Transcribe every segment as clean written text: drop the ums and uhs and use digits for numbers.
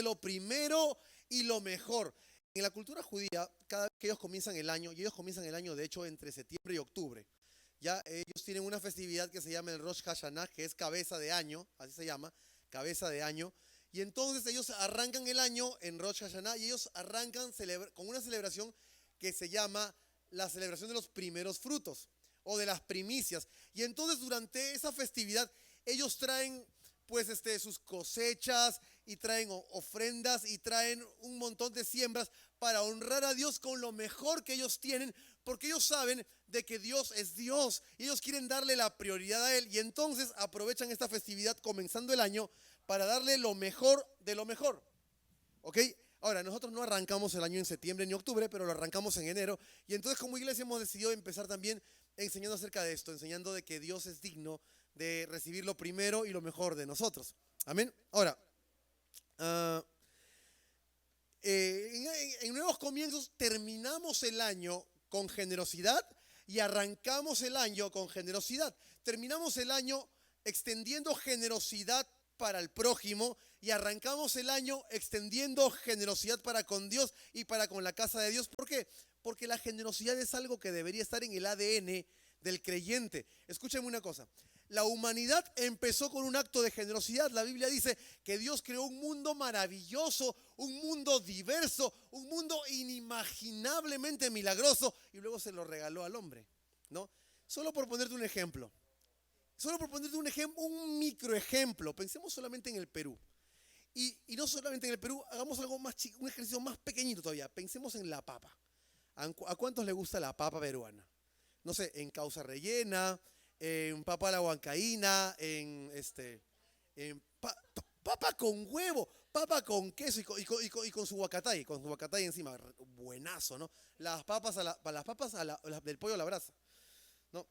lo primero y lo mejor. En la cultura judía, cada vez que ellos comienzan el año, y ellos comienzan el año de hecho entre septiembre y octubre, ya ellos tienen una festividad que se llama el Rosh Hashanah, que es cabeza de año, así se llama, cabeza de año. Y entonces ellos arrancan el año en Rosh Hashanah y ellos arrancan con una celebración que se llama la celebración de los primeros frutos o de las primicias. Y entonces durante esa festividad ellos traen pues sus cosechas y traen ofrendas y traen un montón de siembras para honrar a Dios con lo mejor que ellos tienen, porque ellos saben de que Dios es Dios y ellos quieren darle la prioridad a Él. Y entonces aprovechan esta festividad comenzando el año para darle lo mejor de lo mejor. ¿Ok? Ahora, nosotros no arrancamos el año en septiembre ni octubre, pero lo arrancamos en enero. Y entonces como iglesia hemos decidido empezar también enseñando acerca de esto, enseñando de que Dios es digno de recibir lo primero y lo mejor de nosotros. Amén. Ahora, en nuevos comienzos terminamos el año con generosidad y arrancamos el año con generosidad. Terminamos el año extendiendo generosidad para el prójimo y arrancamos el año extendiendo generosidad para con Dios y para con la casa de Dios. ¿Por qué? Porque la generosidad es algo que debería estar en el ADN del creyente. Escúchenme una cosa. La humanidad empezó con un acto de generosidad. La Biblia dice que Dios creó un mundo maravilloso, un mundo diverso, un mundo inimaginablemente milagroso y luego se lo regaló al hombre, ¿no? Solo por ponerte un ejemplo. Solo por ponerte un ejemplo, un microejemplo. Pensemos solamente en el Perú. Y no solamente en el Perú, hagamos algo más chico, un ejercicio más pequeñito todavía. Pensemos en la papa. ¿A cuántos les gusta la papa peruana? No sé, en causa rellena, en papa a la huancaína, en papa con huevo, papa con queso y con su huacatay encima. Buenazo, ¿no? Las papas del pollo a la brasa, ¿no?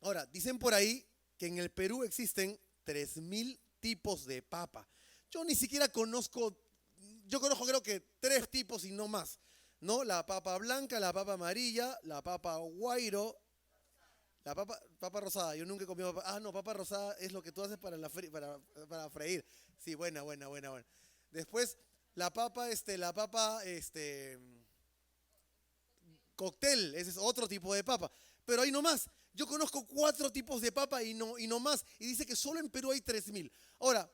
Ahora, dicen por ahí que en el Perú existen 3000 tipos de papa. Yo ni siquiera conozco, yo conozco creo que 3 tipos y no más, ¿no? La papa blanca, la papa amarilla, la papa guairo, la papa rosada. Yo nunca he comido papa. Ah, no, papa rosada es lo que tú haces para freír. Sí, buena. Después, cóctel, ese es otro tipo de papa. Pero ahí no más. Yo conozco 4 tipos de papa y no más. Y dice que solo en Perú hay 3000. Ahora,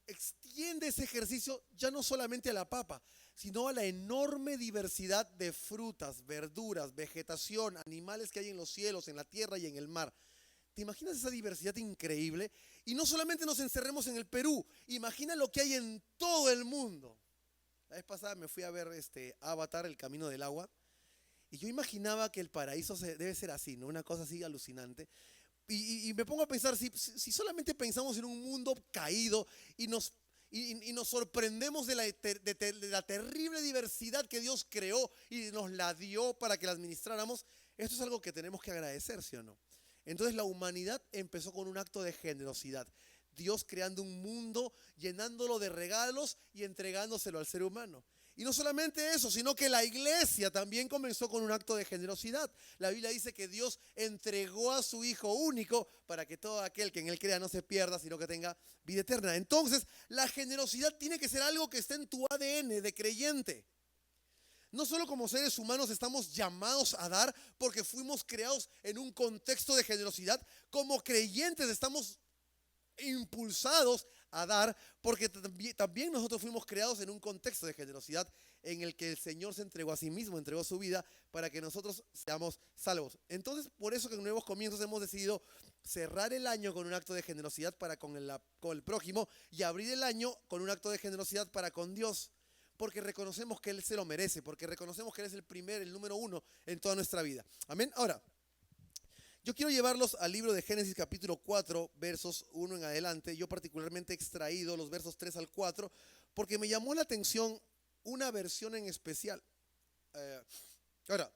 extiende ese ejercicio ya no solamente a la papa, sino a la enorme diversidad de frutas, verduras, vegetación, animales que hay en los cielos, en la tierra y en el mar. ¿Te imaginas esa diversidad increíble? Y no solamente nos encerremos en el Perú, imagina lo que hay en todo el mundo. La vez pasada me fui a ver Avatar, El Camino del Agua, y yo imaginaba que el paraíso debe ser así, ¿no? Una cosa así alucinante. Y me pongo a pensar, si solamente pensamos en un mundo caído y nos sorprendemos de la terrible diversidad que Dios creó y nos la dio para que la administráramos, esto es algo que tenemos que agradecer, ¿sí o no? Entonces la humanidad empezó con un acto de generosidad. Dios creando un mundo, llenándolo de regalos y entregándoselo al ser humano. Y no solamente eso, sino que la iglesia también comenzó con un acto de generosidad. La Biblia dice que Dios entregó a su Hijo único para que todo aquel que en Él crea no se pierda, sino que tenga vida eterna. Entonces, la generosidad tiene que ser algo que esté en tu ADN de creyente. No solo como seres humanos estamos llamados a dar porque fuimos creados en un contexto de generosidad, como creyentes estamos impulsados a dar porque también nosotros fuimos creados en un contexto de generosidad en el que el Señor se entregó a sí mismo, entregó su vida para que nosotros seamos salvos. Entonces, por eso que en Nuevos Comienzos hemos decidido cerrar el año con un acto de generosidad para con el prójimo y abrir el año con un acto de generosidad para con Dios. Porque reconocemos que Él se lo merece, porque reconocemos que Él es el número 1 en toda nuestra vida. Amén. Ahora, yo quiero llevarlos al libro de Génesis capítulo 4, versos 1 en adelante. Yo particularmente he extraído los versos 3 al 4 porque me llamó la atención una versión en especial. Ahora,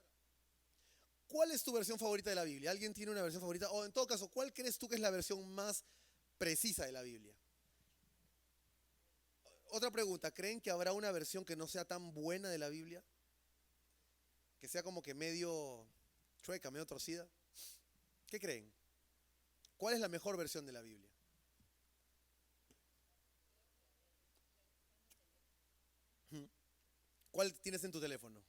¿cuál es tu versión favorita de la Biblia? ¿Alguien tiene una versión favorita? O en todo caso, ¿cuál crees tú que es la versión más precisa de la Biblia? Otra pregunta, ¿creen que habrá una versión que no sea tan buena de la Biblia? Que sea como que medio chueca, medio torcida. ¿Qué creen? ¿Cuál es la mejor versión de la Biblia? ¿Cuál tienes en tu teléfono?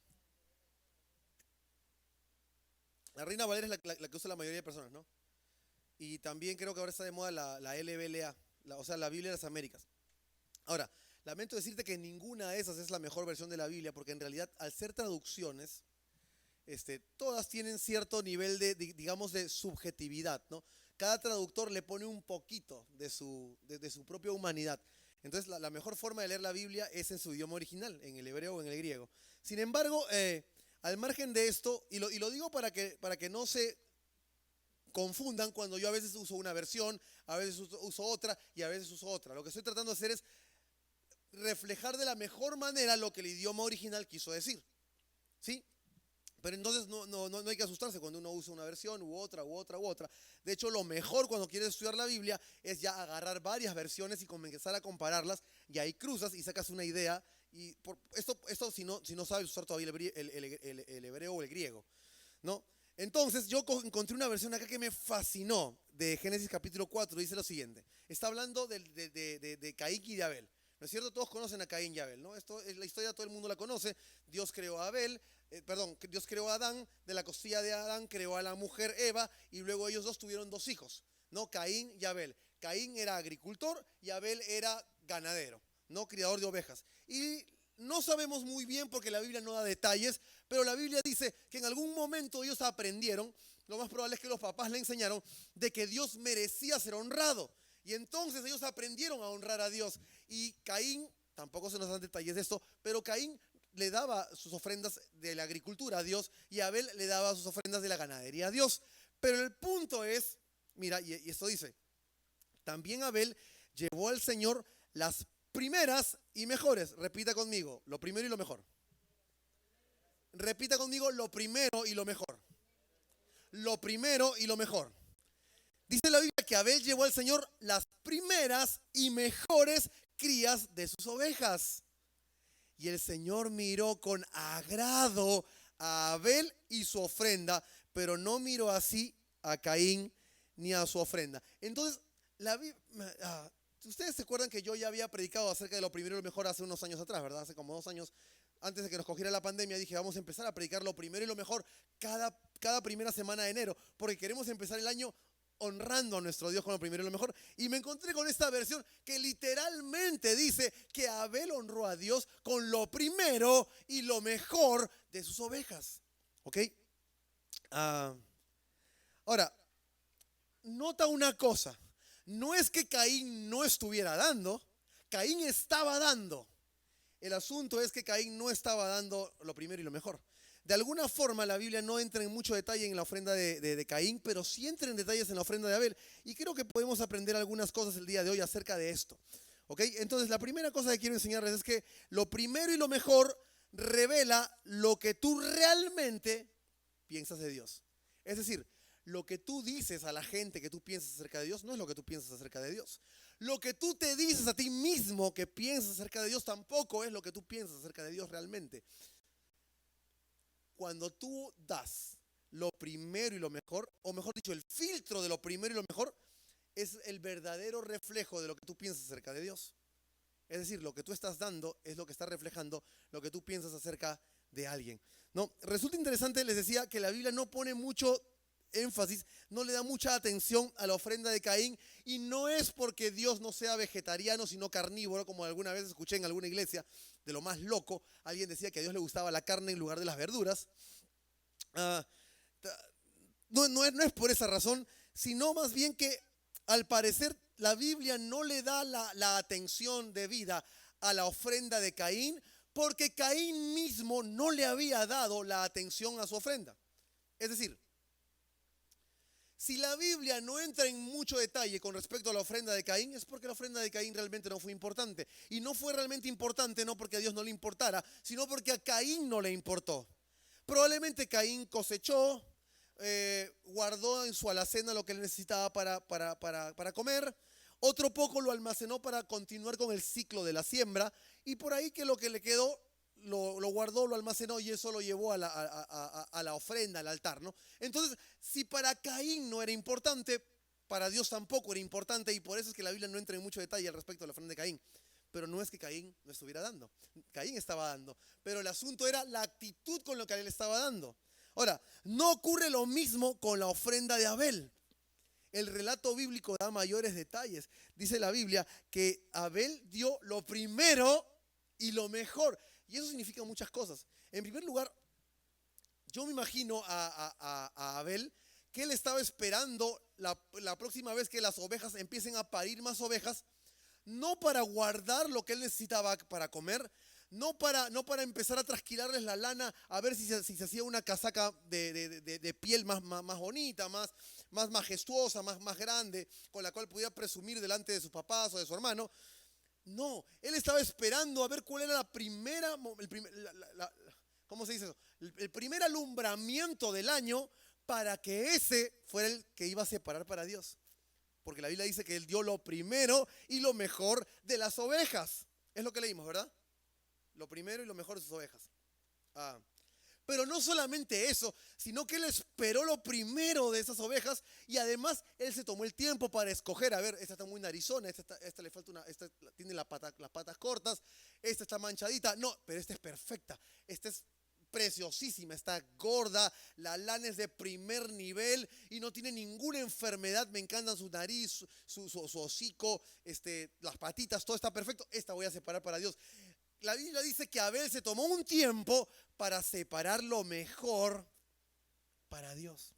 La Reina Valera es la que usa la mayoría de personas, ¿no? Y también creo que ahora está de moda la LBLA, o sea, la Biblia de las Américas. Ahora, lamento decirte que ninguna de esas es la mejor versión de la Biblia, porque en realidad, al ser traducciones, todas tienen cierto nivel digamos, de subjetividad, ¿no? Cada traductor le pone un poquito de su propia humanidad. Entonces, la mejor forma de leer la Biblia es en su idioma original, en el hebreo o en el griego. Sin embargo, al margen de esto, y lo digo para que no se confundan cuando yo a veces uso una versión, a veces uso otra y a veces uso otra. Lo que estoy tratando de hacer es reflejar de la mejor manera lo que el idioma original quiso decir, ¿sí? Pero entonces no hay que asustarse cuando uno usa una versión u otra, u otra, u otra. De hecho, lo mejor cuando quieres estudiar la Biblia es ya agarrar varias versiones y comenzar a compararlas, y ahí cruzas y sacas una idea. Y esto si no sabes usar todavía el hebreo o el griego, ¿no? Entonces yo encontré una versión acá que me fascinó, de Génesis capítulo 4, dice lo siguiente. Está hablando de Caín y de Abel. ¿No es cierto? Todos conocen a Caín y Abel, ¿no? Esto es la historia, todo el mundo la conoce. Dios creó a Abel, Dios creó a Adán, de la costilla de Adán creó a la mujer Eva, y luego ellos dos tuvieron dos hijos, ¿no? Caín y Abel. Caín era agricultor y Abel era ganadero, ¿no? Criador de ovejas. Y no sabemos muy bien porque la Biblia no da detalles, pero la Biblia dice que en algún momento ellos aprendieron, lo más probable es que los papás le enseñaron, de que Dios merecía ser honrado. Y entonces ellos aprendieron a honrar a Dios. Y Caín, tampoco se nos dan detalles de esto, pero Caín le daba sus ofrendas de la agricultura a Dios y Abel le daba sus ofrendas de la ganadería a Dios. Pero el punto es, mira, y esto dice, también Abel llevó al Señor las primeras y mejores. Repita conmigo, lo primero y lo mejor. Repita conmigo, lo primero y lo mejor. Lo primero y lo mejor. Dice la Biblia que Abel llevó al Señor las primeras y mejores crías de sus ovejas. Y el Señor miró con agrado a Abel y su ofrenda, pero no miró así a Caín ni a su ofrenda. Entonces, ustedes se acuerdan que yo ya había predicado acerca de lo primero y lo mejor hace unos años atrás, ¿verdad? Hace como 2 años, antes de que nos cogiera la pandemia, dije, vamos a empezar a predicar lo primero y lo mejor cada primera semana de enero, porque queremos empezar el año honrando a nuestro Dios con lo primero y lo mejor. Y me encontré con esta versión que literalmente dice que Abel honró a Dios con lo primero y lo mejor de sus ovejas. ¿Ok? Ahora, nota una cosa. No es que Caín no estuviera dando. Caín estaba dando. El asunto es que Caín no estaba dando lo primero y lo mejor. De alguna forma la Biblia no entra en mucho detalle en la ofrenda de Caín, pero sí entra en detalles en la ofrenda de Abel. Y creo que podemos aprender algunas cosas el día de hoy acerca de esto. ¿Ok? Entonces la primera cosa que quiero enseñarles es que lo primero y lo mejor revela lo que tú realmente piensas de Dios. Es decir, lo que tú dices a la gente que tú piensas acerca de Dios no es lo que tú piensas acerca de Dios. Lo que tú te dices a ti mismo que piensas acerca de Dios tampoco es lo que tú piensas acerca de Dios realmente. Cuando tú das lo primero y lo mejor, o mejor dicho, el filtro de lo primero y lo mejor, es el verdadero reflejo de lo que tú piensas acerca de Dios. Es decir, lo que tú estás dando es lo que está reflejando lo que tú piensas acerca de alguien. No, resulta interesante, les decía, que la Biblia no pone mucho énfasis, no le da mucha atención a la ofrenda de Caín, y no es porque Dios no sea vegetariano sino carnívoro, como alguna vez escuché en alguna iglesia, de lo más loco, alguien decía que a Dios le gustaba la carne en lugar de las verduras. No es por esa razón, sino más bien que al parecer la Biblia no le da la atención debida a la ofrenda de Caín, porque Caín mismo no le había dado la atención a su ofrenda. Es decir, si la Biblia no entra en mucho detalle con respecto a la ofrenda de Caín, es porque la ofrenda de Caín realmente no fue importante. Y no fue realmente importante no porque a Dios no le importara, sino porque a Caín no le importó. Probablemente Caín cosechó, guardó en su alacena lo que él necesitaba para comer. Otro poco lo almacenó para continuar con el ciclo de la siembra. Y por ahí que lo que le quedó lo guardó, lo almacenó, y eso lo llevó a la ofrenda, al altar, ¿no? Entonces, si para Caín no era importante, para Dios tampoco era importante, y por eso es que la Biblia no entra en mucho detalle al respecto de la ofrenda de Caín. Pero no es que Caín no estuviera dando. Caín estaba dando. Pero el asunto era la actitud con lo que él estaba dando. Ahora, no ocurre lo mismo con la ofrenda de Abel. El relato bíblico da mayores detalles. Dice la Biblia que Abel dio lo primero y lo mejor. Y eso significa muchas cosas. En primer lugar, yo me imagino a Abel que él estaba esperando la próxima vez que las ovejas empiecen a parir más ovejas, no para guardar lo que él necesitaba para comer, no para empezar a trasquilarles la lana a ver si se hacía una casaca de piel más bonita, más majestuosa, más grande, con la cual pudiera presumir delante de sus papás o de su hermano. No, él estaba esperando a ver cuál era ¿cómo se dice eso? El primer alumbramiento del año para que ese fuera el que iba a separar para Dios. Porque la Biblia dice que él dio lo primero y lo mejor de las ovejas. Es lo que leímos, ¿verdad? Lo primero y lo mejor de sus ovejas. Pero no solamente eso, sino que él esperó lo primero de esas ovejas y además él se tomó el tiempo para escoger. A ver, esta está muy narizona, esta le falta esta tiene las patas cortas, esta está manchadita. No, pero esta es perfecta. Esta es preciosísima, está gorda, la lana es de primer nivel y no tiene ninguna enfermedad. Me encantan su nariz, su hocico, las patitas, todo está perfecto. Esta voy a separar para Dios. La Biblia dice que Abel se tomó un tiempo para separar lo mejor para Dios.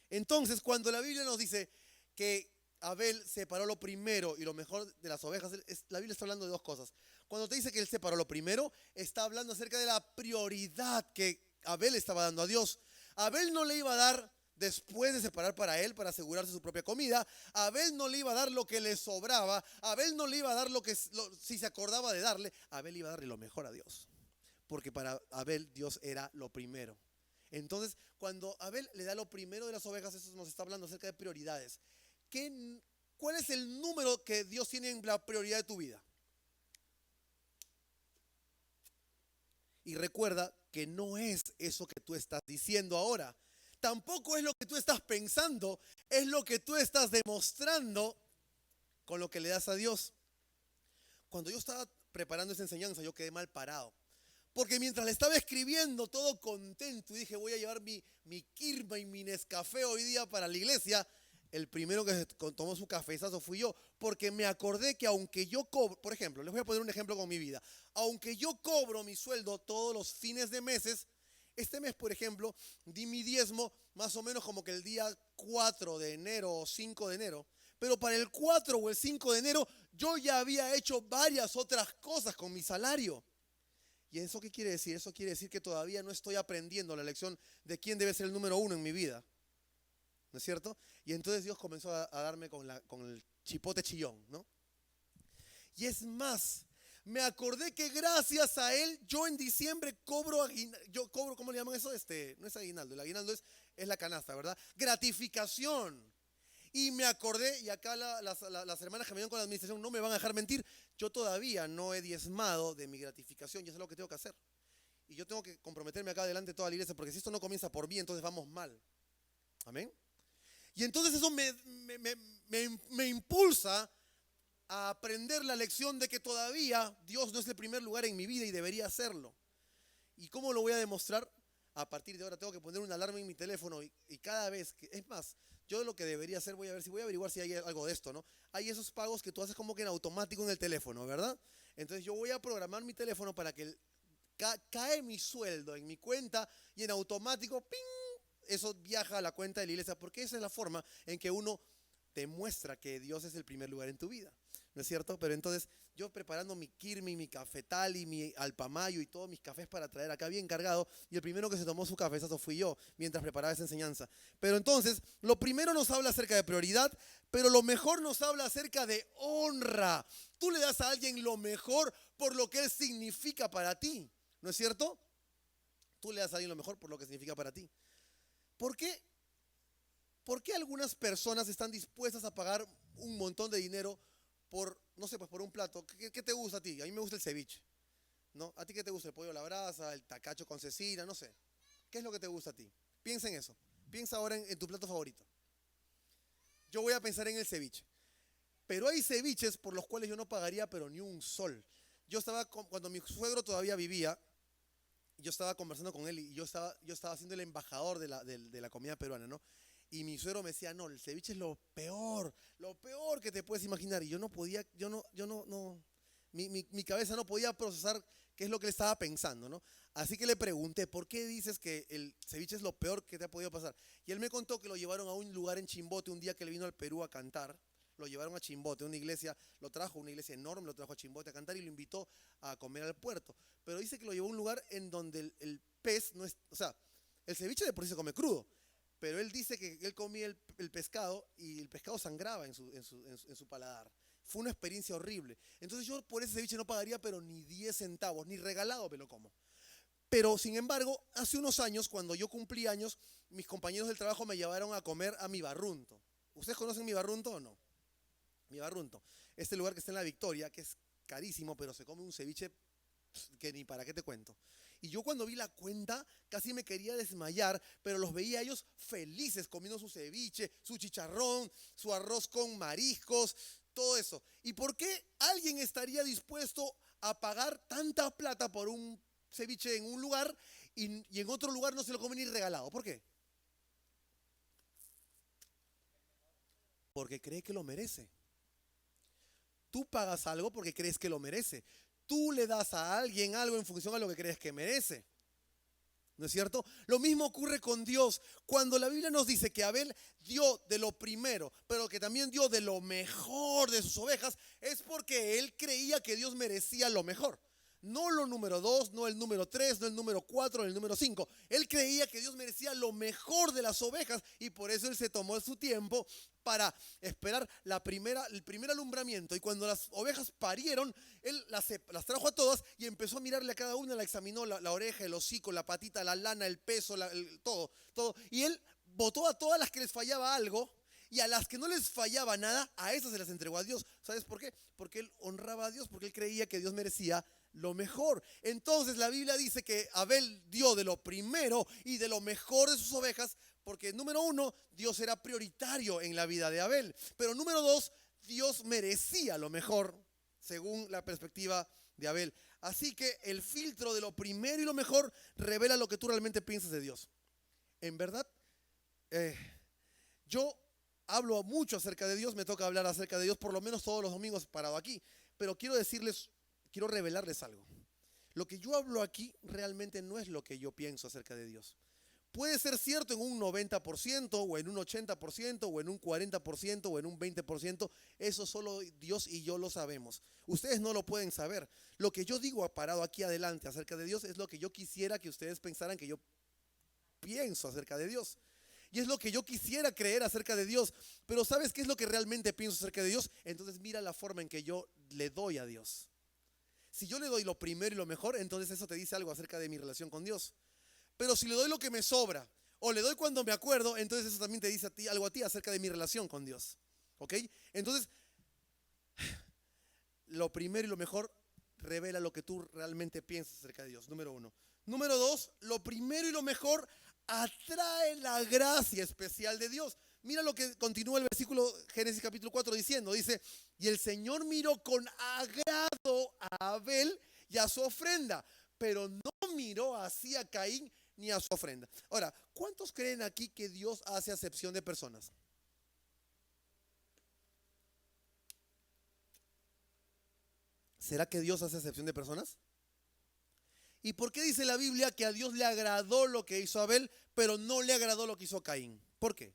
Entonces, cuando la Biblia nos dice que Abel separó lo primero y lo mejor de las ovejas, la Biblia está hablando de dos cosas. Cuando te dice que él separó lo primero, está hablando acerca de la prioridad que Abel estaba dando a Dios. Abel no le iba a dar después de separar para él, para asegurarse su propia comida. Abel no le iba a dar lo que le sobraba. Abel no le iba a dar si se acordaba de darle. Abel iba a darle lo mejor a Dios. Porque para Abel Dios era lo primero. Entonces, cuando Abel le da lo primero de las ovejas, eso nos está hablando acerca de prioridades. ¿Cuál es el número que Dios tiene en la prioridad de tu vida? Y recuerda que no es eso que tú estás diciendo ahora. Tampoco es lo que tú estás pensando, es lo que tú estás demostrando con lo que le das a Dios. Cuando yo estaba preparando esa enseñanza, yo quedé mal parado. Porque mientras le estaba escribiendo todo contento y dije, voy a llevar mi Kirma y mi Nescafé hoy día para la iglesia, el primero que tomó su cafezazo fui yo. Porque me acordé que aunque yo cobro, por ejemplo, les voy a poner un ejemplo con mi vida. Aunque yo cobro mi sueldo todos los fines de meses, este mes, por ejemplo, di mi diezmo más o menos como que el día 4 de enero o 5 de enero. Pero para el 4 o el 5 de enero yo ya había hecho varias otras cosas con mi salario. ¿Y eso qué quiere decir? Eso quiere decir que todavía no estoy aprendiendo la lección de quién debe ser el número 1 en mi vida. ¿No es cierto? Y entonces Dios comenzó a darme con el chipote chillón, ¿no? Y es más, me acordé que gracias a él, yo en diciembre cobro, ¿cómo le llaman eso? No es aguinaldo, el aguinaldo es la canasta, ¿verdad? Gratificación. Y me acordé, y acá las hermanas que me ayudan con la administración no me van a dejar mentir, yo todavía no he diezmado de mi gratificación, y eso es lo que tengo que hacer. Y yo tengo que comprometerme acá delante de toda la iglesia, porque si esto no comienza por mí, entonces vamos mal. Amén. Y entonces eso me impulsa a aprender la lección de que todavía Dios no es el primer lugar en mi vida y debería hacerlo. ¿Y cómo lo voy a demostrar? A partir de ahora tengo que poner una alarma en mi teléfono y cada vez que, es más, yo lo que debería hacer, voy a averiguar si hay algo de esto, ¿no? Hay esos pagos que tú haces como que en automático en el teléfono, ¿verdad? Entonces yo voy a programar mi teléfono para que cae mi sueldo en mi cuenta y en automático, ¡ping!, eso viaja a la cuenta de la iglesia, porque esa es la forma en que uno demuestra que Dios es el primer lugar en tu vida, ¿no es cierto? Pero entonces yo preparando mi Kirmi, mi cafetal y mi alpamayo y todos mis cafés para traer acá bien cargado, y el primero que se tomó su cafezazo fui yo mientras preparaba esa enseñanza. Pero entonces lo primero nos habla acerca de prioridad, pero lo mejor nos habla acerca de honra. Tú le das a alguien lo mejor por lo que él significa para ti, ¿no es cierto? Tú le das a alguien lo mejor por lo que significa para ti. ¿Por qué algunas personas están dispuestas a pagar un montón de dinero por, no sé, pues por un plato? ¿Qué te gusta a ti? A mí me gusta el ceviche, ¿no? ¿A ti qué te gusta? El pollo a la brasa, el tacacho con cecina, no sé. ¿Qué es lo que te gusta a ti? Piensa en eso. Piensa ahora en tu plato favorito. Yo voy a pensar en el ceviche. Pero hay ceviches por los cuales yo no pagaría, pero ni un sol. Cuando mi suegro todavía vivía, yo estaba conversando con él y yo estaba siendo el embajador de la comida peruana, ¿no? Y mi suegro me decía, no, el ceviche es lo peor que te puedes imaginar. Y yo no podía, no, mi cabeza no podía procesar qué es lo que le estaba pensando, ¿no? Así que le pregunté, ¿por qué dices que el ceviche es lo peor que te ha podido pasar? Y él me contó que lo llevaron a un lugar en Chimbote un día que le vino al Perú a cantar. Lo llevaron a Chimbote, una iglesia, una iglesia enorme, lo trajo a Chimbote a cantar y lo invitó a comer al puerto. Pero dice que lo llevó a un lugar en donde el pez no es, o sea, el ceviche de por sí se come crudo, pero él dice que él comía el pescado y el pescado sangraba en su paladar. Fue una experiencia horrible. Entonces yo por ese ceviche no pagaría, pero ni 10 centavos, ni regalado me lo como. Pero sin embargo, hace unos años, cuando yo cumplí años, mis compañeros del trabajo me llevaron a comer a Mi Barrunto. ¿Ustedes conocen Mi Barrunto o no? Mi Barrunto. Este lugar que está en La Victoria, que es carísimo, pero se come un ceviche que ni para qué te cuento. Y yo cuando vi la cuenta casi me quería desmayar, pero los veía a ellos felices comiendo su ceviche, su chicharrón, su arroz con mariscos, todo eso. ¿Y por qué alguien estaría dispuesto a pagar tanta plata por un ceviche en un lugar y en otro lugar no se lo come ni regalado? ¿Por qué? Porque cree que lo merece. Tú pagas algo porque crees que lo merece. Tú le das a alguien algo en función a lo que crees que merece. ¿No es cierto? Lo mismo ocurre con Dios. Cuando la Biblia nos dice que Abel dio de lo primero, pero que también dio de lo mejor de sus ovejas, es porque él creía que Dios merecía lo mejor. No lo número 2, no el número 3, no el número 4, no el número 5. Él creía que Dios merecía lo mejor de las ovejas y por eso él se tomó su tiempo para esperar el primer alumbramiento. Y cuando las ovejas parieron, él las trajo a todas y empezó a mirarle a cada una, la examinó, la oreja, el hocico, la patita, la lana, el peso, todo. Y él botó a todas las que les fallaba algo. Y a las que no les fallaba nada, a esas se las entregó a Dios. ¿Sabes por qué? Porque él honraba a Dios, porque él creía que Dios merecía lo mejor. Entonces la Biblia dice que Abel dio de lo primero y de lo mejor de sus ovejas, porque número 1, Dios era prioritario en la vida de Abel. Pero número 2, Dios merecía lo mejor, según la perspectiva de Abel. Así que el filtro de lo primero y lo mejor revela lo que tú realmente piensas de Dios. En verdad, yo hablo mucho acerca de Dios, me toca hablar acerca de Dios por lo menos todos los domingos parado aquí, pero quiero revelarles algo. Lo que yo hablo aquí realmente no es lo que yo pienso acerca de Dios. Puede ser cierto en un 90% o en un 80% o en un 40% o en un 20%, eso solo Dios y yo lo sabemos. Ustedes no lo pueden saber. Lo que yo digo parado aquí adelante acerca de Dios es lo que yo quisiera que ustedes pensaran que yo pienso acerca de Dios. Y es lo que yo quisiera creer acerca de Dios. Pero ¿sabes qué es lo que realmente pienso acerca de Dios? Entonces mira la forma en que yo le doy a Dios. Si yo le doy lo primero y lo mejor, entonces eso te dice algo acerca de mi relación con Dios. Pero si le doy lo que me sobra o le doy cuando me acuerdo, entonces eso también te dice algo a ti acerca de mi relación con Dios. ¿Ok? Entonces, lo primero y lo mejor revela lo que tú realmente piensas acerca de Dios. Número 1. Número 2, lo primero y lo mejor atrae la gracia especial de Dios. Mira lo que continúa el versículo Génesis capítulo 4 diciendo. Dice, y el Señor miró con agrado a Abel y a su ofrenda, pero no miró así a Caín ni a su ofrenda. Ahora, ¿cuántos creen aquí que Dios hace acepción de personas? ¿Será que Dios hace acepción de personas? ¿Y por qué dice la Biblia que a Dios le agradó lo que hizo Abel, pero no le agradó lo que hizo Caín? ¿Por qué?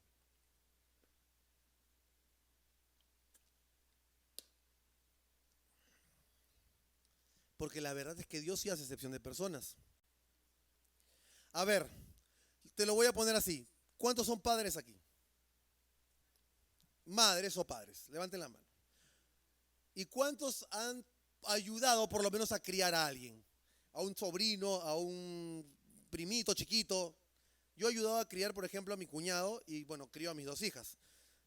Porque la verdad es que Dios sí hace excepción de personas. A ver, te lo voy a poner así. ¿Cuántos son padres aquí? Madres o padres, levanten la mano. ¿Y cuántos han ayudado por lo menos a criar a alguien? A un sobrino, a un primito chiquito. Yo he ayudado a criar, por ejemplo, a mi cuñado y, bueno, crío a mis 2 hijas,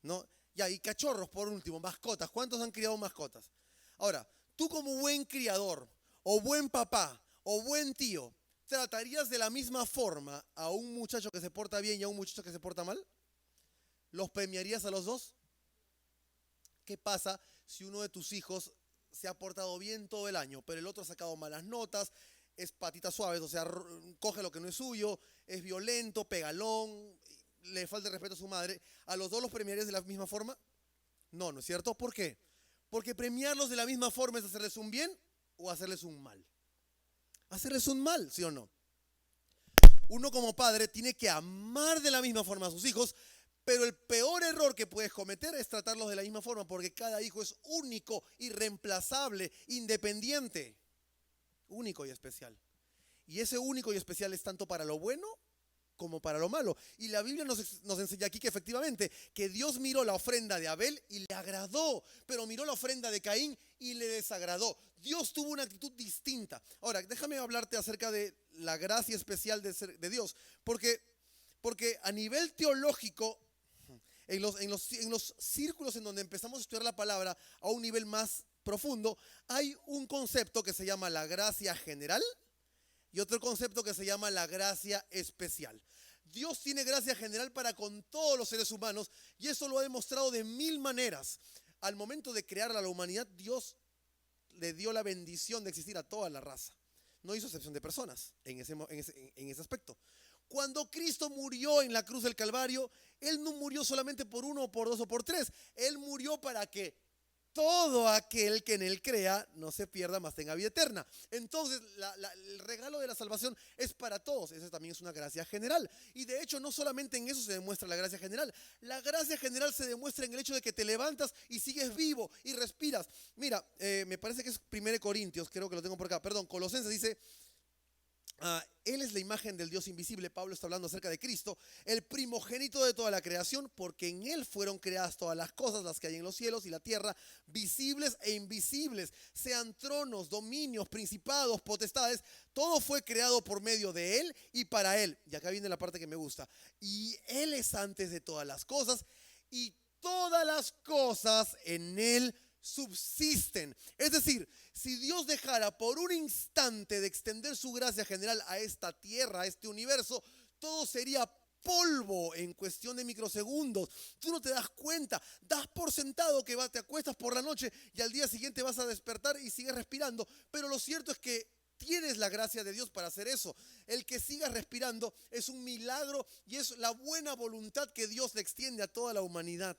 ¿no? Y cachorros, por último, mascotas. ¿Cuántos han criado mascotas? Ahora, tú como buen criador, o buen papá, o buen tío, ¿tratarías de la misma forma a un muchacho que se porta bien y a un muchacho que se porta mal? ¿Los premiarías a los dos? ¿Qué pasa si uno de tus hijos se ha portado bien todo el año, pero el otro ha sacado malas notas, es patitas suaves, o sea, coge lo que no es suyo, es violento, pegalón, le falta el respeto a su madre, ¿a los dos los premiarías de la misma forma? No, ¿no es cierto? ¿Por qué? Porque premiarlos de la misma forma es hacerles un bien o hacerles un mal. Hacerles un mal, ¿sí o no? Uno como padre tiene que amar de la misma forma a sus hijos, pero el peor error que puedes cometer es tratarlos de la misma forma, porque cada hijo es único, irreemplazable, independiente, único y especial. Y ese único y especial es tanto para lo bueno como para lo malo. Y la Biblia nos enseña aquí que efectivamente, que Dios miró la ofrenda de Abel y le agradó, pero miró la ofrenda de Caín y le desagradó. Dios tuvo una actitud distinta. Ahora, déjame hablarte acerca de la gracia especial de Dios, porque a nivel teológico, en los círculos en donde empezamos a estudiar la palabra a un nivel más profundo, hay un concepto que se llama la gracia general y otro concepto que se llama la gracia especial. Dios tiene gracia general para con todos los seres humanos y eso lo ha demostrado de mil maneras. Al momento de crear a la humanidad, Dios le dio la bendición de existir a toda la raza. No hizo excepción de personas en ese aspecto. Cuando Cristo murió en la cruz del Calvario, Él no murió solamente por uno, o por dos o por tres. Él murió para que todo aquel que en Él crea no se pierda, mas tenga vida eterna. Entonces el regalo de la salvación es para todos. Esa también es una gracia general. Y de hecho no solamente en eso se demuestra la gracia general. La gracia general se demuestra en el hecho de que te levantas y sigues vivo y respiras. Mira, me parece que es 1 Corintios, creo que lo tengo por acá. Perdón, Colosenses dice... Él es la imagen del Dios invisible. Pablo está hablando acerca de Cristo, el primogénito de toda la creación, porque en Él fueron creadas todas las cosas, las que hay en los cielos y la tierra, visibles e invisibles, sean tronos, dominios, principados, potestades. Todo fue creado por medio de Él y para Él. Y acá viene la parte que me gusta. Y Él es antes de todas las cosas y todas las cosas en Él subsisten. Es decir, si Dios dejara por un instante de extender su gracia general a esta tierra, a este universo, todo sería polvo en cuestión de microsegundos. Tú no te das cuenta, das por sentado que te acuestas por la noche y al día siguiente vas a despertar y sigues respirando, pero lo cierto es que tienes la gracia de Dios para hacer eso. El que sigas respirando es un milagro y es la buena voluntad que Dios le extiende a toda la humanidad.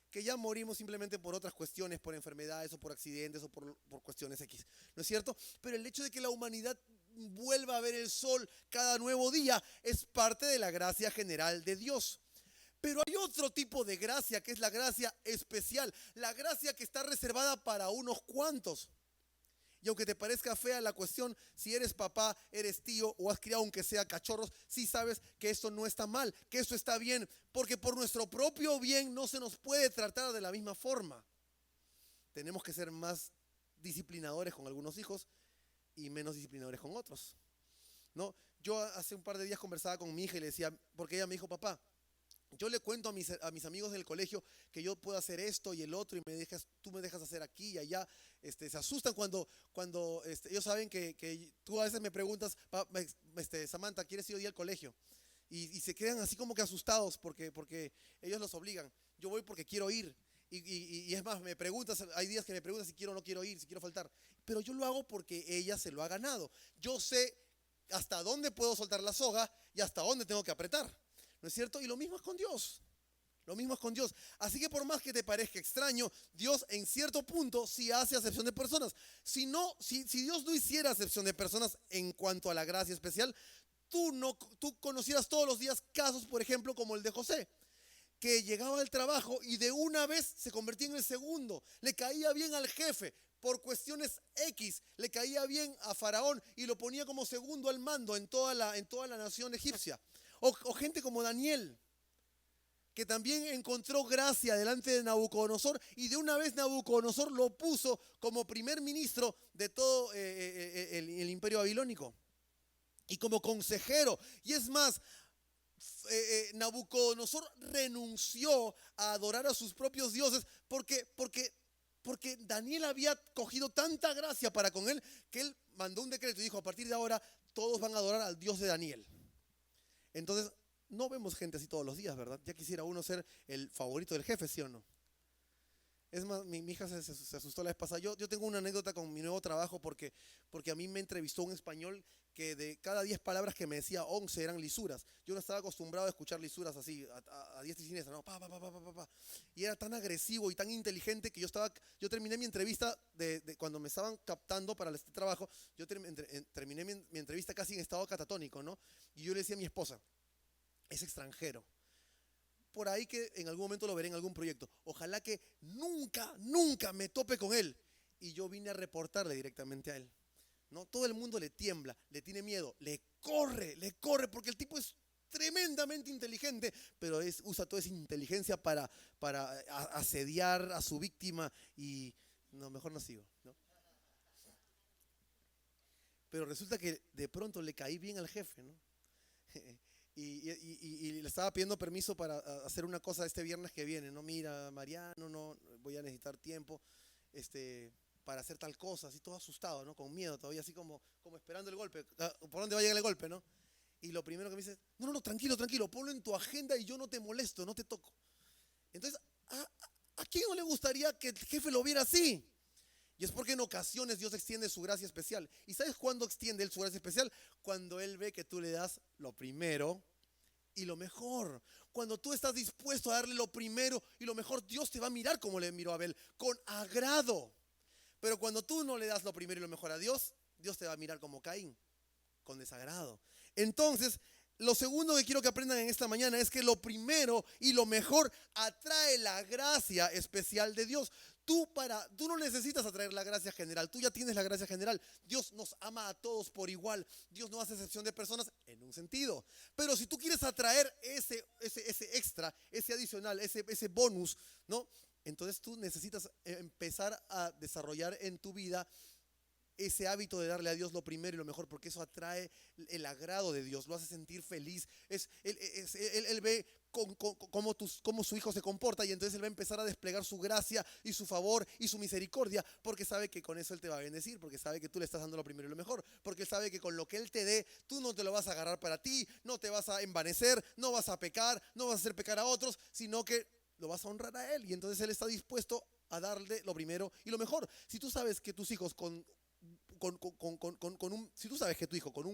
Que ya morimos simplemente por otras cuestiones, por enfermedades o por accidentes o por cuestiones X, ¿no es cierto? Pero el hecho de que la humanidad vuelva a ver el sol cada nuevo día es parte de la gracia general de Dios. Pero hay otro tipo de gracia que es la gracia especial, la gracia que está reservada para unos cuantos. Y aunque te parezca fea la cuestión, si eres papá, eres tío o has criado aunque sea cachorros, sí sabes que esto no está mal, que esto está bien, porque por nuestro propio bien no se nos puede tratar de la misma forma. Tenemos que ser más disciplinadores con algunos hijos y menos disciplinadores con otros, ¿no? Yo hace un par de días conversaba con mi hija y le decía, porque ella me dijo, papá, yo le cuento a mis amigos del colegio que yo puedo hacer esto y el otro y tú me dejas hacer aquí y allá. Se asustan cuando ellos saben que tú a veces me preguntas, Samantha, ¿quieres ir hoy día al colegio? Y se quedan así como que asustados porque ellos los obligan. Yo voy porque quiero ir. Y es más, hay días que me preguntas si quiero o no quiero ir, si quiero faltar. Pero yo lo hago porque ella se lo ha ganado. Yo sé hasta dónde puedo soltar la soga y hasta dónde tengo que apretar. ¿No es cierto? Y lo mismo es con Dios. Lo mismo es con Dios. Así que por más que te parezca extraño, Dios en cierto punto sí hace acepción de personas. Si Dios no hiciera acepción de personas en cuanto a la gracia especial, tú conocieras todos los días casos, por ejemplo, como el de José, que llegaba al trabajo y de una vez se convertía en el segundo. Le caía bien al jefe. Por cuestiones X, le caía bien a Faraón y lo ponía como segundo al mando en toda la nación egipcia. O gente como Daniel, que también encontró gracia delante de Nabucodonosor y de una vez Nabucodonosor lo puso como primer ministro de todo el imperio babilónico y como consejero. Y es más, Nabucodonosor renunció a adorar a sus propios dioses porque Daniel había cogido tanta gracia para con él que él mandó un decreto y dijo, a partir de ahora todos van a adorar al Dios de Daniel. Entonces, no vemos gente así todos los días, ¿verdad? Ya quisiera uno ser el favorito del jefe, ¿sí o no? Es más, mi hija se asustó la vez pasada. Yo tengo una anécdota con mi nuevo trabajo porque a mí me entrevistó un español que de cada 10 palabras que me decía 11 eran lisuras. Yo no estaba acostumbrado a escuchar lisuras así, a diestra y siniestra, ¿no? Pa, pa, pa, pa, pa, pa, pa. Y era tan agresivo y tan inteligente que yo terminé mi entrevista cuando me estaban captando para este trabajo, terminé mi entrevista casi en estado catatónico, ¿no? Y yo le decía a mi esposa, es extranjero. Por ahí que en algún momento lo veré en algún proyecto. Ojalá que nunca, nunca me tope con él. Y yo vine a reportarle directamente a él. ¿No? Todo el mundo le tiembla, le tiene miedo, le corre, porque el tipo es tremendamente inteligente, pero usa toda esa inteligencia para asediar a su víctima y no, mejor no sigo, ¿no? Pero resulta que de pronto le caí bien al jefe, ¿no? Y le estaba pidiendo permiso para hacer una cosa este viernes que viene, ¿no? Mira, Mariano, no, voy a necesitar tiempo, para hacer tal cosa, así todo asustado, ¿no? Con miedo todavía, así como esperando el golpe. ¿Por dónde va a llegar el golpe, no? Y lo primero que me dice, no, tranquilo, ponlo en tu agenda y yo no te molesto, no te toco. Entonces, ¿a quién no le gustaría que el jefe lo viera así? Y es porque en ocasiones Dios extiende su gracia especial. ¿Y sabes cuándo extiende Él su gracia especial? Cuando Él ve que tú le das lo primero y lo mejor. Cuando tú estás dispuesto a darle lo primero y lo mejor, Dios te va a mirar como le miró a Abel, con agrado. Pero cuando tú no le das lo primero y lo mejor a Dios, Dios te va a mirar como Caín, con desagrado. Entonces, lo segundo que quiero que aprendan en esta mañana es que lo primero y lo mejor atrae la gracia especial de Dios. Tú no necesitas atraer la gracia general, tú ya tienes la gracia general. Dios nos ama a todos por igual. Dios no hace excepción de personas en un sentido. Pero si tú quieres atraer ese extra, ese adicional, ese bonus, ¿no? Entonces tú necesitas empezar a desarrollar en tu vida ese hábito de darle a Dios lo primero y lo mejor, porque eso atrae el agrado de Dios, lo hace sentir feliz. Él ve cómo su hijo se comporta y entonces Él va a empezar a desplegar su gracia y su favor y su misericordia, porque sabe que con eso Él te va a bendecir, porque sabe que tú le estás dando lo primero y lo mejor, porque Él sabe que con lo que Él te dé, tú no te lo vas a agarrar para ti, no te vas a envanecer, no vas a pecar, no vas a hacer pecar a otros, sino que lo vas a honrar a Él y entonces Él está dispuesto a darle lo primero y lo mejor. Si tú sabes que tus hijos si tú sabes que tu hijo con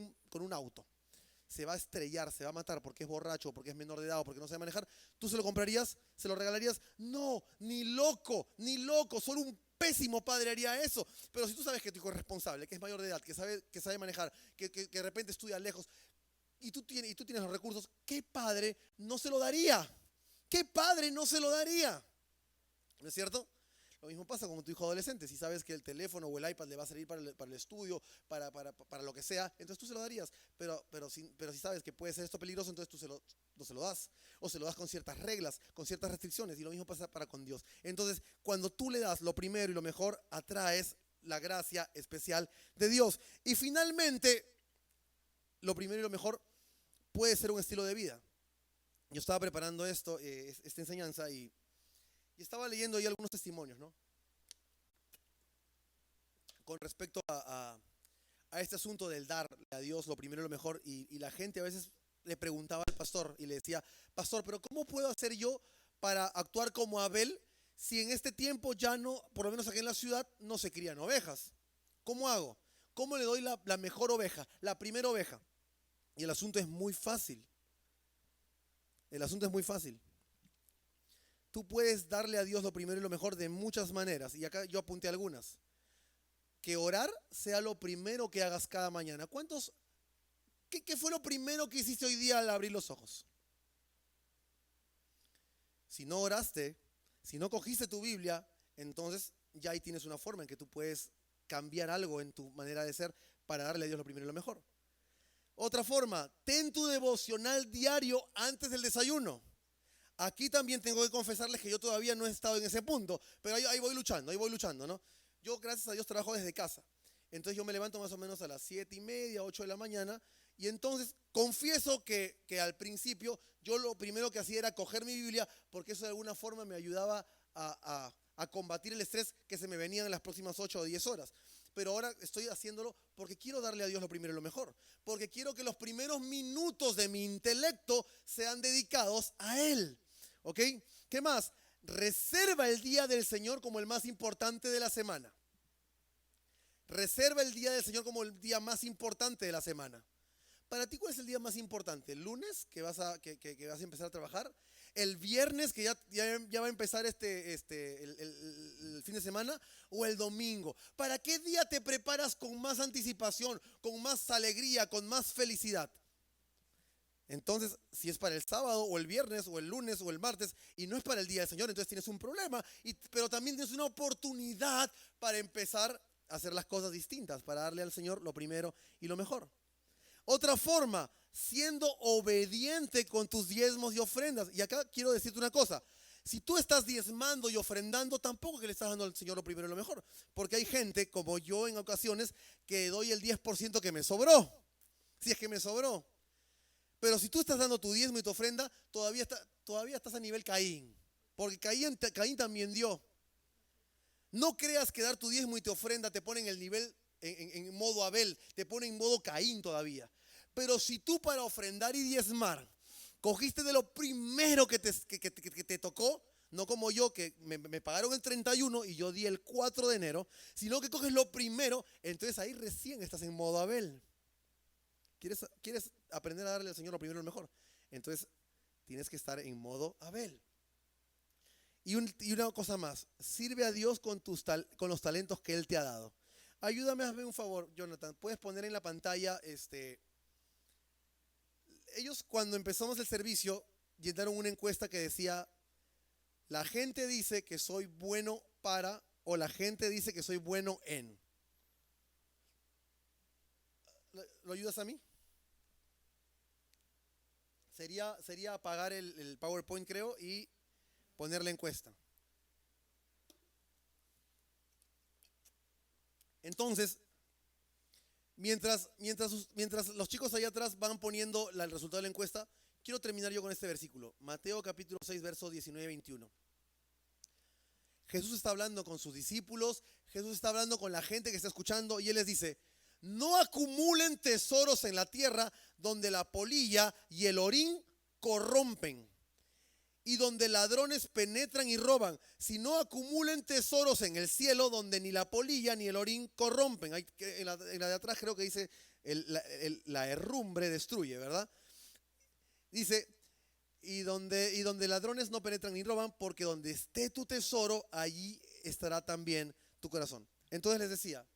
un auto se va a estrellar, se va a matar porque es borracho, porque es menor de edad o porque no sabe manejar, ¿tú se lo comprarías? ¿Se lo regalarías? No, ni loco, solo un pésimo padre haría eso. Pero si tú sabes que tu hijo es responsable, que es mayor de edad, que sabe manejar, que de repente estudia lejos y tú tienes los recursos, ¿qué padre no se lo daría? ¿Qué padre no se lo daría? ¿No es cierto? Lo mismo pasa con tu hijo adolescente. Si sabes que el teléfono o el iPad le va a servir para el estudio, para lo que sea, entonces tú se lo darías. Pero si sabes que puede ser esto peligroso, entonces no se lo das. O se lo das con ciertas reglas, con ciertas restricciones. Y lo mismo pasa para con Dios. Entonces, cuando tú le das lo primero y lo mejor, atraes la gracia especial de Dios. Y finalmente, lo primero y lo mejor puede ser un estilo de vida. Yo estaba preparando esta enseñanza y estaba leyendo ahí algunos testimonios, ¿no? Con respecto a este asunto del darle a Dios lo primero y lo mejor. Y la gente a veces le preguntaba al pastor y le decía, pastor, pero ¿cómo puedo hacer yo para actuar como Abel si en este tiempo ya no, por lo menos aquí en la ciudad, no se crían ovejas? ¿Cómo hago? ¿Cómo le doy la mejor oveja, la primera oveja? Y el asunto es muy fácil. Tú puedes darle a Dios lo primero y lo mejor de muchas maneras. Y acá yo apunté algunas. Que orar sea lo primero que hagas cada mañana. ¿Qué fue lo primero que hiciste hoy día al abrir los ojos? Si no oraste, si no cogiste tu Biblia, entonces ya ahí tienes una forma en que tú puedes cambiar algo en tu manera de ser para darle a Dios lo primero y lo mejor. Otra forma, ten tu devocional diario antes del desayuno. Aquí también tengo que confesarles que yo todavía no he estado en ese punto, pero ahí voy luchando, ¿no? Yo, gracias a Dios, trabajo desde casa. Entonces yo me levanto más o menos a las 7:30, 8 de la mañana, y entonces confieso que al principio yo lo primero que hacía era coger mi Biblia, porque eso de alguna forma me ayudaba a combatir el estrés que se me venía en las próximas 8 o 10 horas. Pero ahora estoy haciéndolo porque quiero darle a Dios lo primero y lo mejor. Porque quiero que los primeros minutos de mi intelecto sean dedicados a Él. ¿Ok? ¿Qué más? Reserva el día del Señor como el más importante de la semana. Reserva el día del Señor como el día más importante de la semana. Para ti, ¿cuál es el día más importante? ¿El lunes, que vas a empezar a trabajar? ¿El viernes, que ya va a empezar el fin de semana? ¿O el domingo? ¿Para qué día te preparas con más anticipación, con más alegría, con más felicidad? Entonces, si es para el sábado, o el viernes, o el lunes, o el martes, y no es para el día del Señor, entonces tienes un problema, pero también tienes una oportunidad para empezar a hacer las cosas distintas, para darle al Señor lo primero y lo mejor. Otra forma, siendo obediente con tus diezmos y ofrendas. Y acá quiero decirte una cosa. Si tú estás diezmando y ofrendando, tampoco que le estás dando al Señor lo primero y lo mejor. Porque hay gente, como yo en ocasiones, que doy el 10% que me sobró. Si es que me sobró. Pero si tú estás dando tu diezmo y tu ofrenda, todavía estás a nivel Caín. Porque Caín también dio. No creas que dar tu diezmo y tu ofrenda te pone en el nivel, en modo Abel, te pone en modo Caín todavía. Pero si tú para ofrendar y diezmar, cogiste de lo primero que te tocó, no como yo que me pagaron el 31 y yo di el 4 de enero, sino que coges lo primero, entonces ahí recién estás en modo Abel. ¿Quieres aprender a darle al Señor lo primero y lo mejor? Entonces tienes que estar en modo Abel. Y una cosa más, sirve a Dios con los talentos que Él te ha dado. Ayúdame, hazme un favor, Jonathan. Puedes poner en la pantalla, ellos cuando empezamos el servicio llenaron una encuesta que decía, la gente dice que soy bueno para, o la gente dice que soy bueno en. ¿Lo ayudas a mí? Sería apagar el PowerPoint, creo, y poner la encuesta. Entonces, mientras los chicos allá atrás van poniendo el resultado de la encuesta, quiero terminar yo con este versículo. Mateo capítulo 6, verso 19-21. Jesús está hablando con sus discípulos, Jesús está hablando con la gente que está escuchando y Él les dice, no acumulen tesoros en la tierra donde la polilla y el orín corrompen y donde ladrones penetran y roban, sino acumulen tesoros en el cielo donde ni la polilla ni el orín corrompen. En la de atrás creo que dice la herrumbre destruye, ¿verdad? Dice, y donde ladrones no penetran ni roban, porque donde esté tu tesoro, allí estará también tu corazón. Entonces les decía,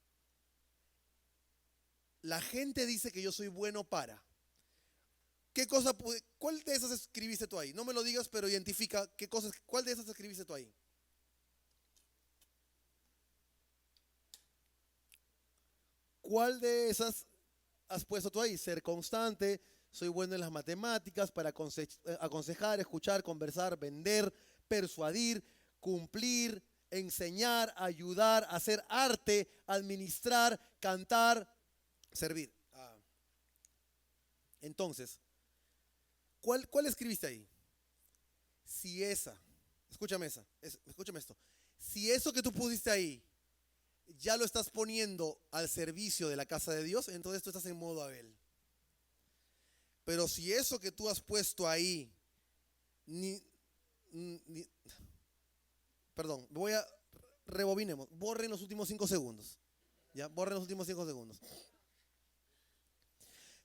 la gente dice que yo soy bueno para. ¿Cuál de esas escribiste tú ahí? No me lo digas, pero identifica cuál de esas escribiste tú ahí. ¿Cuál de esas has puesto tú ahí? Ser constante, soy bueno en las matemáticas, para aconsejar, escuchar, conversar, vender, persuadir, cumplir, enseñar, ayudar, hacer arte, administrar, cantar, servir. Entonces, ¿cuál escribiste ahí? Si escúchame esto. Si eso que tú pusiste ahí ya lo estás poniendo al servicio de la casa de Dios, entonces tú estás en modo Abel. Pero si eso que tú has puesto ahí, perdón, rebobinemos, borren los últimos 5 segundos. Ya, borren los últimos 5 segundos.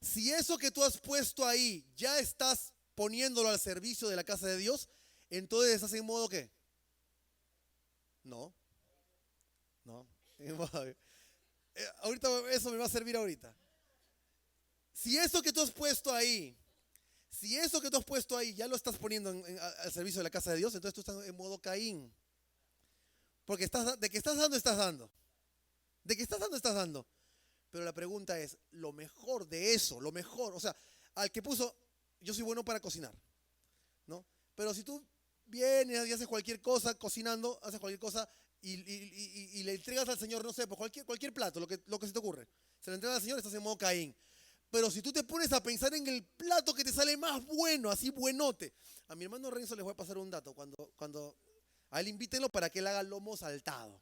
Si eso que tú has puesto ahí ya estás poniéndolo al servicio de la casa de Dios, entonces estás en modo ¿qué? No. Ahorita eso me va a servir ahorita. Si eso que tú has puesto ahí ya lo estás poniendo al servicio de la casa de Dios, entonces tú estás en modo Caín. Porque de que estás dando, estás dando. De que estás dando, estás dando. Pero la pregunta es, lo mejor de eso, o sea, al que puso, yo soy bueno para cocinar, ¿no? Pero si tú vienes y haces cualquier cosa cocinando, haces cualquier cosa y le entregas al Señor, no sé, pues cualquier plato, lo que se te ocurre, se le entregas al Señor, estás en modo Caín. Pero si tú te pones a pensar en el plato que te sale más bueno, así buenote. A mi hermano Renzo les voy a pasar un dato, cuando a él invítenlo para que él haga lomo saltado.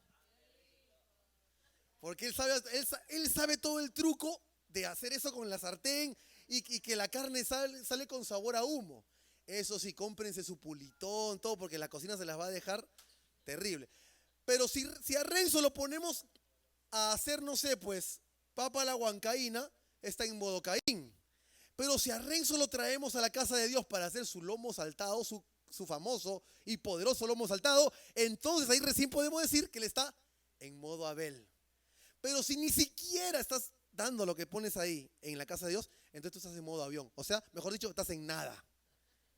Porque él sabe todo el truco de hacer eso con la sartén y que la carne sale con sabor a humo. Eso sí, cómprense su pulitón, todo, porque la cocina se las va a dejar terrible. Pero si a Renzo lo ponemos a hacer, no sé, pues, papa a la huancaína, está en modo Caín. Pero si a Renzo lo traemos a la casa de Dios para hacer su lomo saltado, su famoso y poderoso lomo saltado, entonces ahí recién podemos decir que él está en modo Abel. Pero si ni siquiera estás dando lo que pones ahí en la casa de Dios, entonces tú estás en modo avión. O sea, mejor dicho, estás en nada.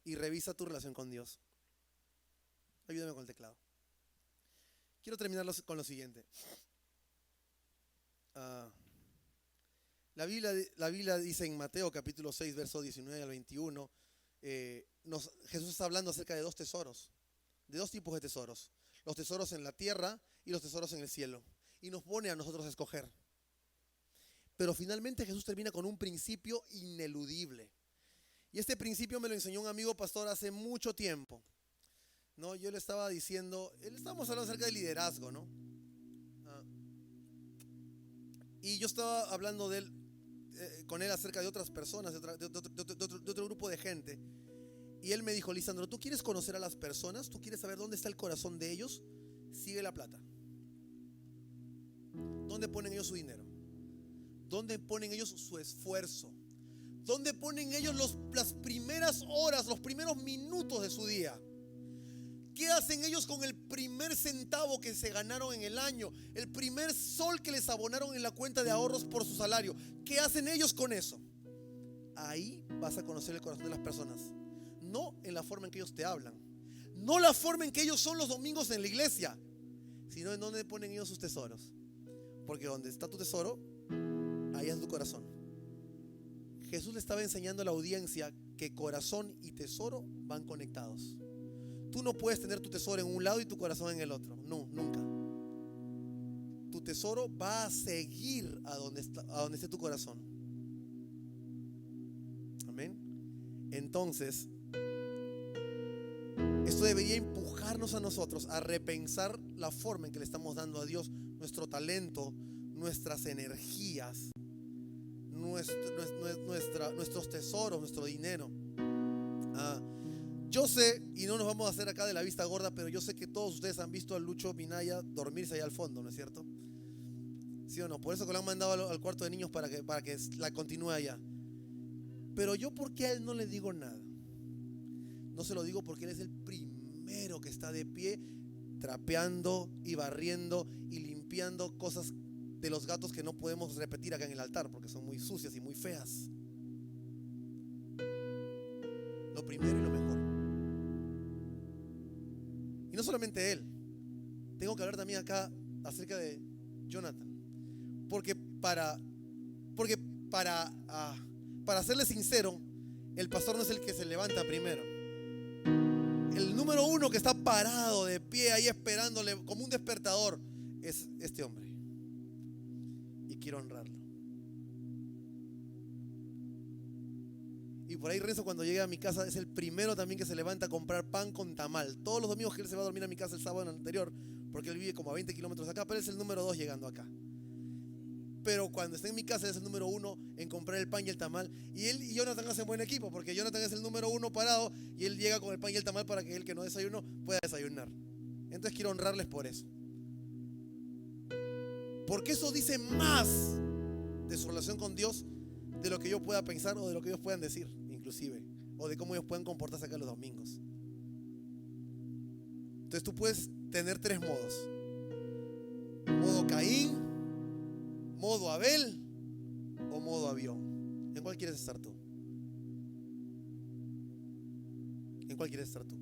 Y revisa tu relación con Dios. Ayúdame con el teclado. Quiero terminar con lo siguiente. La Biblia dice en Mateo capítulo 6, verso 19 al 21, Jesús está hablando acerca de dos tesoros, de dos tipos de tesoros. Los tesoros en la tierra y los tesoros en el cielo. Y nos pone a nosotros a escoger. Pero finalmente Jesús termina con un principio ineludible. Y este principio me lo enseñó un amigo pastor hace mucho tiempo. ¿No? Yo le estaba diciendo, estábamos hablando acerca de liderazgo, ¿no? Y yo estaba hablando con él acerca de otras personas, de otro grupo de gente. Y él me dijo: Lisandro, ¿tú quieres conocer a las personas? ¿Tú quieres saber dónde está el corazón de ellos? Sigue la plata. ¿Dónde ponen ellos su dinero? ¿Dónde ponen ellos su esfuerzo? ¿Dónde ponen ellos las primeras horas, los primeros minutos de su día? ¿Qué hacen ellos con el primer centavo que se ganaron en el año? El primer sol que les abonaron en la cuenta de ahorros por su salario. ¿Qué hacen ellos con eso? Ahí vas a conocer el corazón de las personas. No en la forma en que ellos te hablan. No la forma en que ellos son los domingos en la iglesia. Sino en dónde ponen ellos sus tesoros. Porque donde está tu tesoro, ahí es tu corazón. Jesús le estaba enseñando a la audiencia que corazón y tesoro van conectados. Tú no puedes tener tu tesoro en un lado y tu corazón en el otro. No, nunca. Tu tesoro va a seguir a donde esté tu corazón. Amén. Entonces, esto debería empujarnos a nosotros a repensar la forma en que le estamos dando a Dios nuestro talento, nuestras energías, nuestros tesoros, nuestro dinero. Yo sé, y no nos vamos a hacer acá de la vista gorda, pero yo sé que todos ustedes han visto a Lucho Minaya dormirse allá al fondo, ¿no es cierto? ¿Sí o no? Por eso que lo han mandado al cuarto de niños para que la continúe allá. Pero yo, ¿por qué a él no le digo nada? No se lo digo porque él es el primero que está de pie trapeando y barriendo y limpiando cosas de los gatos que no podemos repetir acá en el altar porque son muy sucias y muy feas. Lo primero y lo mejor. Y no solamente él. Tengo que hablar también acá acerca de Jonathan. Porque para serle sincero, el pastor no es el que se levanta primero. El número uno que está parado de pie ahí esperándole como un despertador es este hombre. Y quiero honrarlo. Y por ahí Renzo, cuando llegue a mi casa, es el primero también que se levanta a comprar pan con tamal. Todos los domingos que él se va a dormir a mi casa el sábado anterior, porque él vive como a 20 kilómetros acá, pero él es el número 2 llegando acá. Pero cuando está en mi casa es el número 1 en comprar el pan y el tamal. Y él y Jonathan hacen buen equipo, porque Jonathan es el número 1 parado y él llega con el pan y el tamal para que el que no desayunó pueda desayunar. Entonces quiero honrarles por eso. Porque eso dice más de su relación con Dios de lo que yo pueda pensar o de lo que ellos puedan decir, inclusive, o de cómo ellos puedan comportarse acá los domingos. Entonces tú puedes tener 3 modos: modo Caín, modo Abel o modo avión. ¿En cuál quieres estar tú? ¿En cuál quieres estar tú?